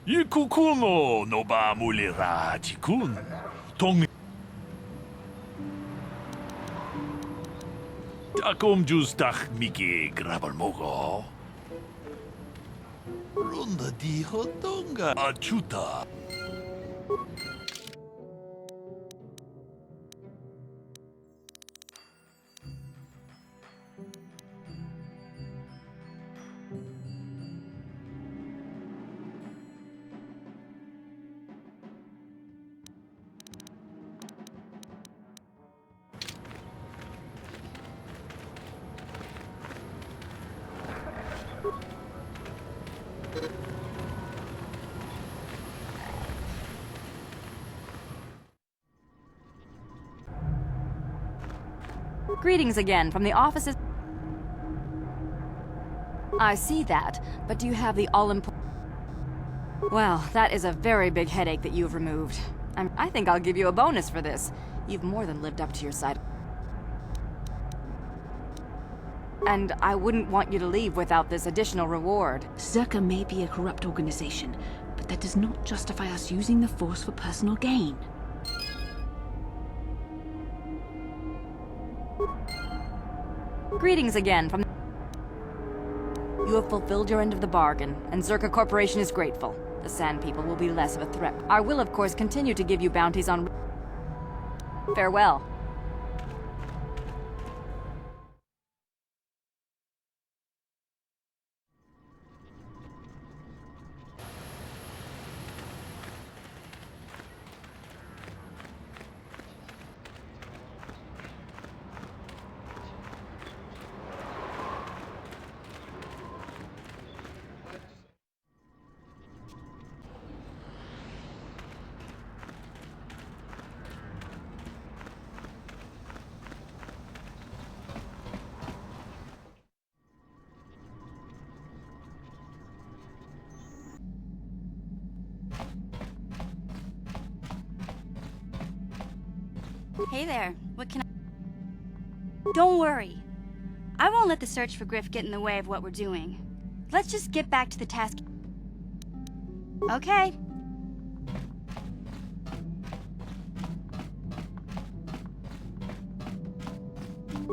Ikukuno no ba mulira jikun. Tong Takom justach miki grabalmogo. Ronda di hotonga achuta. Greetings again from the offices. I see that, but do you have the all-important... Well, that is a very big headache that you've removed. I think I'll give you a bonus for this. You've more than lived up to your side. And I wouldn't want you to leave without this additional reward. Zerka may be a corrupt organization, but that does not justify us using the Force for personal gain. Greetings again from... You have fulfilled your end of the bargain, and Zerka Corporation is grateful. The Sand People will be less of a threat. I will, of course, continue to give you bounties on... Farewell. Hey there, what can I... Don't worry. I won't let the search for Griff get in the way of what we're doing. Let's just get back to the task. Okay.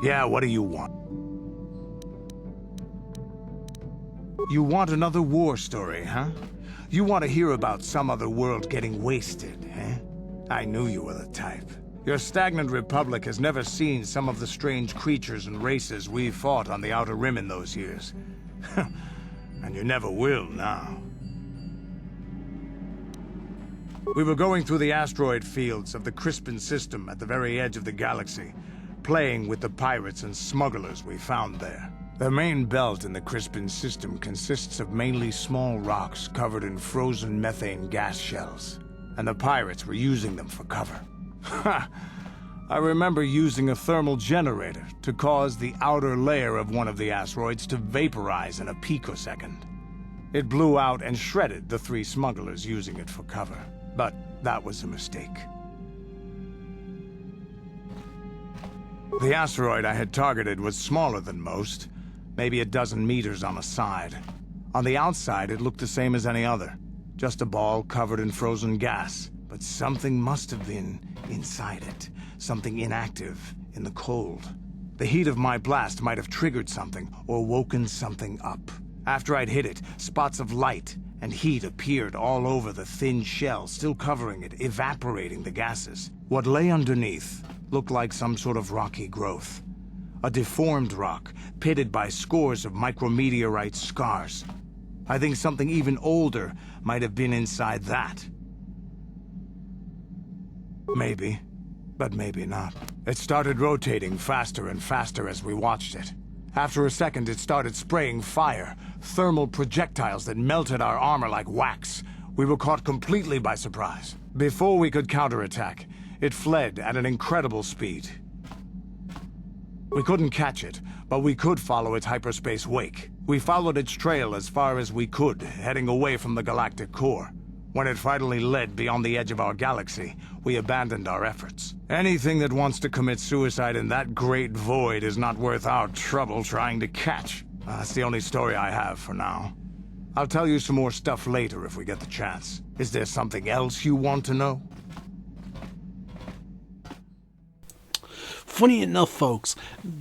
Yeah, what do you want? You want another war story, huh? You want to hear about some other world getting wasted, eh? I knew you were the type. Your stagnant republic has never seen some of the strange creatures and races we fought on the Outer Rim in those years. And you never will now. We were going through the asteroid fields of the Crispin system at the very edge of the galaxy, playing with the pirates and smugglers we found there. The main belt in the Crispin system consists of mainly small rocks covered in frozen methane gas shells, and the pirates were using them for cover. Ha! I remember using a thermal generator to cause the outer layer of one of the asteroids to vaporize in a picosecond. It blew out and shredded the 3 smugglers using it for cover. But that was a mistake. The asteroid I had targeted was smaller than most, maybe a dozen meters on a side. On the outside, it looked the same as any other. Just a ball covered in frozen gas. But something must have been inside it. Something inactive, in the cold. The heat of my blast might have triggered something, or woken something up. After I'd hit it, spots of light and heat appeared all over the thin shell, still covering it, evaporating the gases. What lay underneath looked like some sort of rocky growth. A deformed rock, pitted by scores of micrometeorite scars. I think something even older might have been inside that. Maybe, but maybe not. It started rotating faster and faster as we watched it. After a second, it started spraying fire, thermal projectiles that melted our armor like wax. We were caught completely by surprise. Before we could counterattack, it fled at an incredible speed. We couldn't catch it, but we could follow its hyperspace wake. We followed its trail as far as we could, heading away from the galactic core. When it finally led beyond the edge of our galaxy, we abandoned our efforts. Anything that wants to commit suicide in that great void is not worth our trouble trying to catch. That's the only story I have for now. I'll tell you some more stuff later if we get the chance. Is there something else you want to know? Funny enough, folks,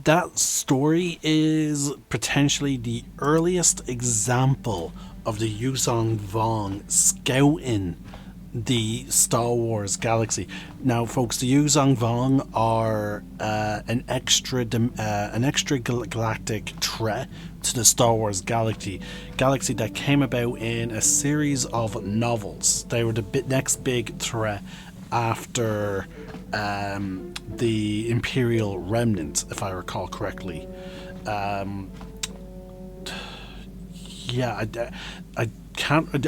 that story is potentially the earliest example of the Yuzong Vong scouting the Star Wars galaxy. Now, folks, the Yuzong Vong are an extra galactic threat to the Star Wars galaxy that came about in a series of novels. They were the next big threat after the Imperial Remnant, if I recall correctly.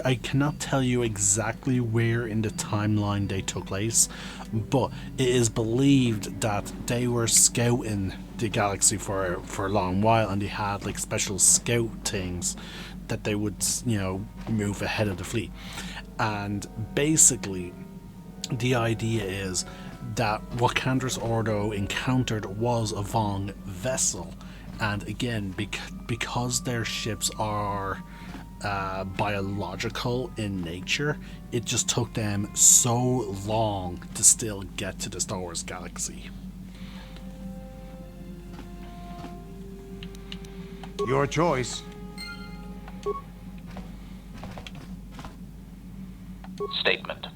I cannot tell you exactly where in the timeline they took place, but it is believed that they were scouting the galaxy for a long while, and they had like special scout things that they would, you know, move ahead of the fleet. And basically, the idea is that what Canderous Ordo encountered was a Vong vessel, and again, because their ships are biological in nature, it just took them so long to still get to the Star Wars galaxy. Your choice. Statement.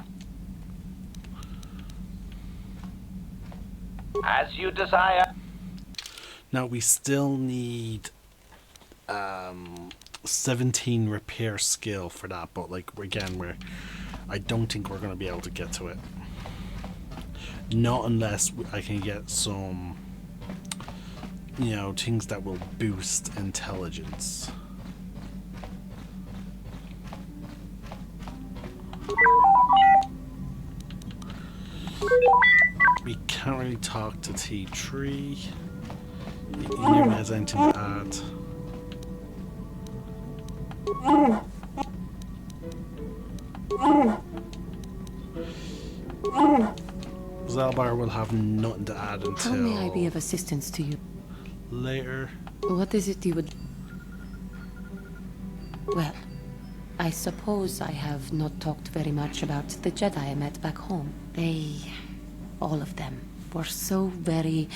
As you desire. Now we still need 17 repair skill for that, but like again, I don't think we're going to be able to get to it. Not unless I can get some, you know, things that will boost intelligence. We can't really talk to T3. He never has anything to add. Zalbar will have nothing to add until... How may I be of assistance to you? Later. What is it you would... Well, I suppose I have not talked very much about the Jedi I met back home. They... all of them were so very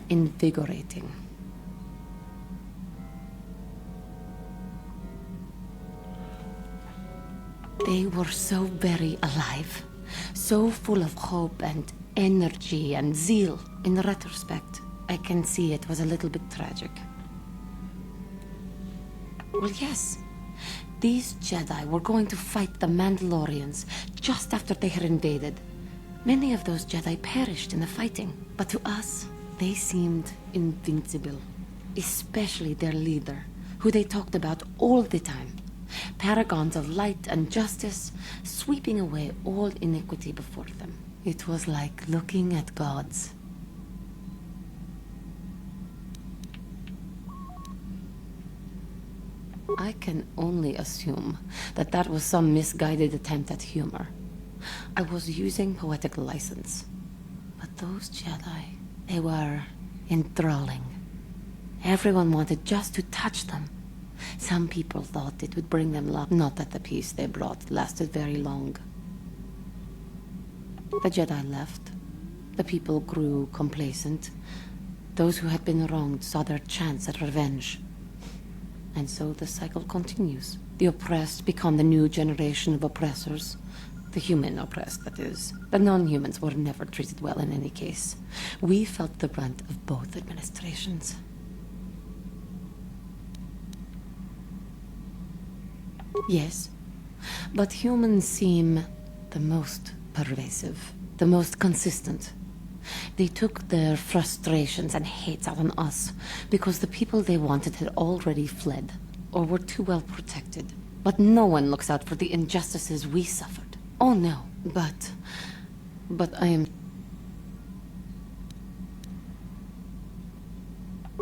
invigorating. They were so very alive, so full of hope and energy and zeal. In retrospect, I can see it was a little bit tragic. Well, yes. These Jedi were going to fight the Mandalorians just after they had invaded. Many of those Jedi perished in the fighting, but to us, they seemed invincible. Especially their leader, who they talked about all the time. Paragons of light and justice, sweeping away all iniquity before them. It was like looking at gods. I can only assume that that was some misguided attempt at humor. I was using poetic license. But those Jedi, they were enthralling. Everyone wanted just to touch them. Some people thought it would bring them luck. Not that the peace they brought lasted very long. The Jedi left. The people grew complacent. Those who had been wronged saw their chance at revenge. And so the cycle continues. The oppressed become the new generation of oppressors. The human oppressed, that is. The non-humans were never treated well in any case. We felt the brunt of both administrations. Yes, but humans seem the most pervasive, the most consistent. They took their frustrations and hates out on us because the people they wanted had already fled or were too well protected. But no one looks out for the injustices we suffered. Oh no, but I am...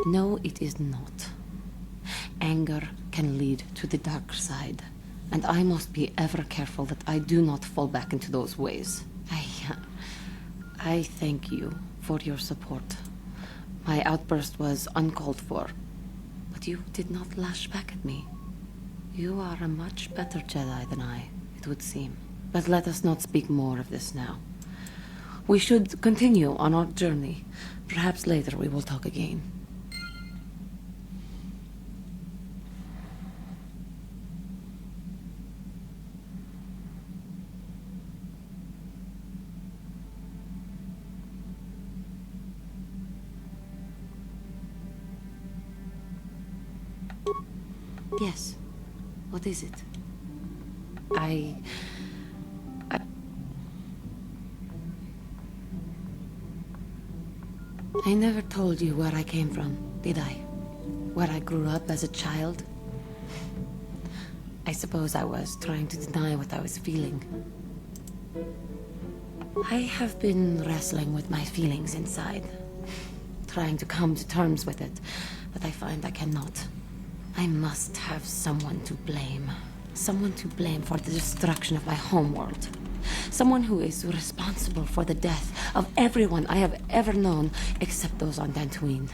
No, it is not. Anger can lead to the dark side, and I must be ever careful that I do not fall back into those ways. I thank you for your support. My outburst was uncalled for, but you did not lash back at me. You are a much better Jedi than I, it would seem. But let us not speak more of this now. We should continue on our journey. Perhaps later we will talk again. Yes. What is it? I never told you where I came from, did I? Where I grew up as a child? I suppose I was trying to deny what I was feeling. I have been wrestling with my feelings inside, trying to come to terms with it, but I find I cannot. I must have someone to blame. Someone to blame for the destruction of my homeworld. Someone who is responsible for the death of everyone I have ever known, except those on Dantooine.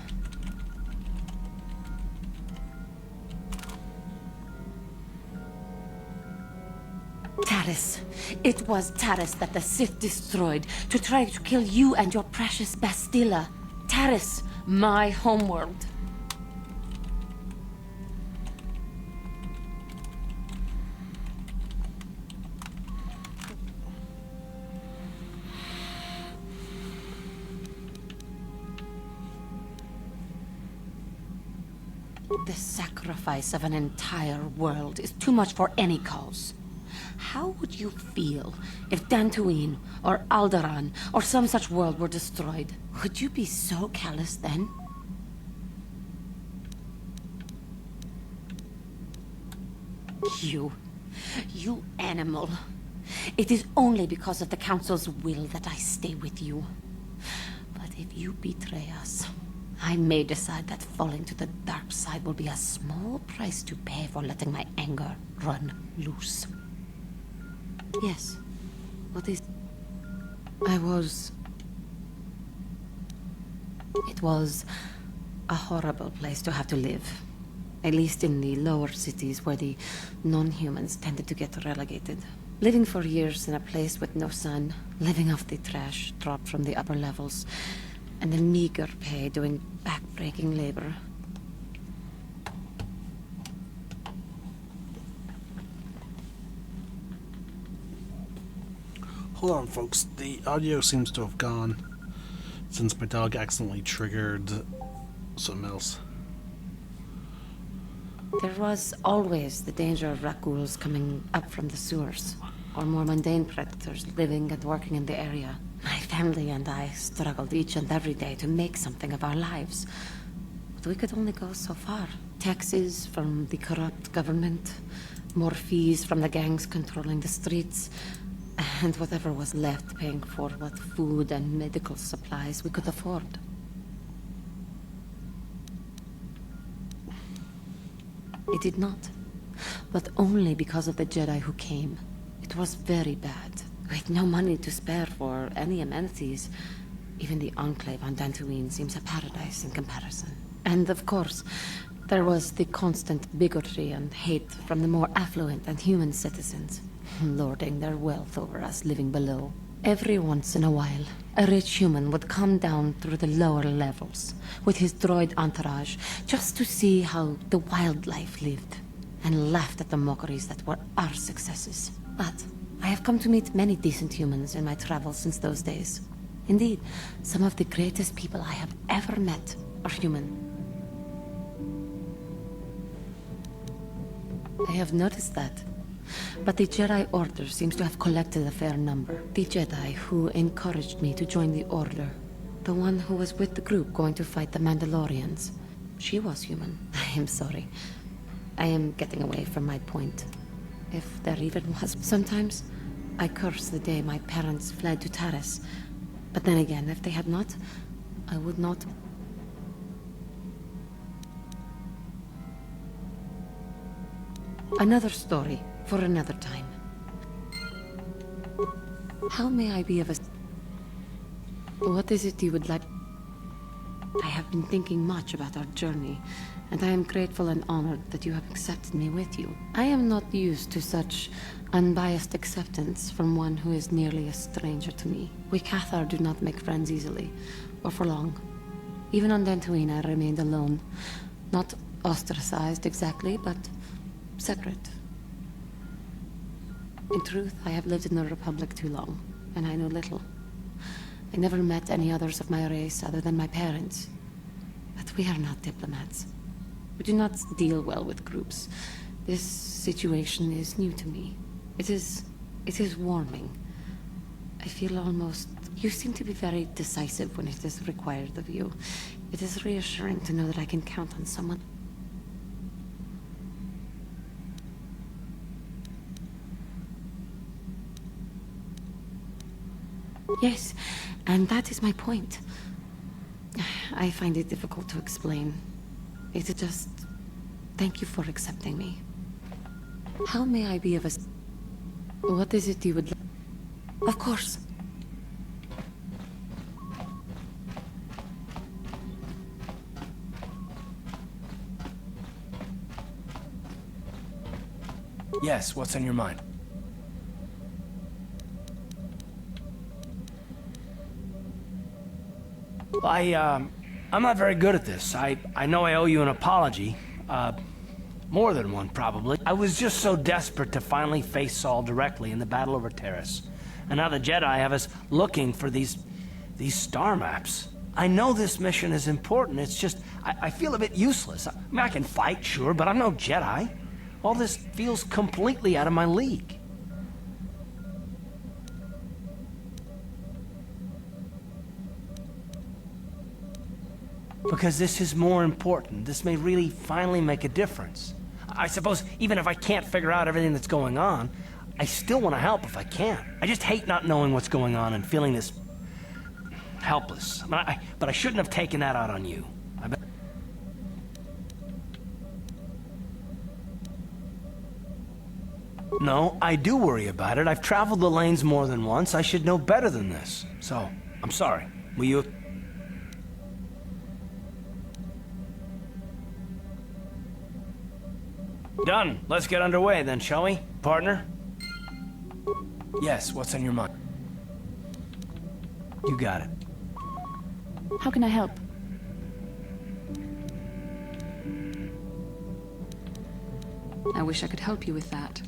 Taris. It was Taris that the Sith destroyed to try to kill you and your precious Bastilla. Taris, my homeworld. The sacrifice of an entire world is too much for any cause. How would you feel if Dantooine or Alderaan or some such world were destroyed? Would you be so callous then? You animal. It is only because of the Council's will that I stay with you. But if you betray us, I may decide that falling to the dark side will be a small price to pay for letting my anger run loose. Yes. What is... It was a horrible place to have to live. At least in the lower cities where the non-humans tended to get relegated. Living for years in a place with no sun, living off the trash dropped from the upper levels, and a meager pay doing back-breaking labor. Hold on, folks. The audio seems to have gone since my dog accidentally triggered something else. There was always the danger of raccoons coming up from the sewers, or more mundane predators living and working in the area. My family and I struggled each and every day to make something of our lives. But we could only go so far. Taxes from the corrupt government, more fees from the gangs controlling the streets, and whatever was left paying for what food and medical supplies we could afford. It did not, but only because of the Jedi who came. It was very bad, with no money to spare for any amenities. Even the Enclave on Dantooine seems a paradise in comparison. And of course, there was the constant bigotry and hate from the more affluent and human citizens, lording their wealth over us living below. Every once in a while, a rich human would come down through the lower levels with his droid entourage just to see how the wildlife lived, and laughed at the mockeries that were our successes. But I have come to meet many decent humans in my travels since those days. Indeed, some of the greatest people I have ever met are human. I have noticed that. But the Jedi Order seems to have collected a fair number. The Jedi who encouraged me to join the Order. The one who was with the group going to fight the Mandalorians. She was human. I am sorry. I am getting away from my point. If there even was. Sometimes I curse the day my parents fled to Taris. But then again, if they had not, I would not. Another story for another time. How may I be of a... What is it you would like? I have been thinking much about our journey, and I am grateful and honored that you have accepted me with you. I am not used to such unbiased acceptance from one who is nearly a stranger to me. We KOTOR do not make friends easily, or for long. Even on Dantooine, I remained alone. Not ostracized exactly, but separate. In truth, I have lived in the Republic too long, and I know little. I never met any others of my race other than my parents. But we are not diplomats. We do not deal well with groups. This situation is new to me. It is warming. I feel almost... You seem to be very decisive when it is required of you. It is reassuring to know that I can count on someone. Yes, and that is my point. I find it difficult to explain. It is just... Thank you for accepting me. How may I be of What is it you would like? Of course. Yes, what's on your mind? I'm not very good at this. I know I owe you an apology. More than one, probably. I was just so desperate to finally face Saul directly in the battle over Terrace. And now the Jedi have us looking for these star maps. I know this mission is important, it's just, I feel a bit useless. I mean, I can fight, sure, but I'm no Jedi. All this feels completely out of my league. Because this is more important. This may really finally make a difference. I suppose even if I can't figure out everything that's going on, I still want to help if I can. I just hate not knowing what's going on and feeling this... helpless. But I shouldn't have taken that out on you. No, I do worry about it. I've traveled the lanes more than once. I should know better than this. So, I'm sorry. Will you... Done. Let's get underway then, shall we, partner? Yes, what's on your mind? You got it. How can I help? I wish I could help you with that.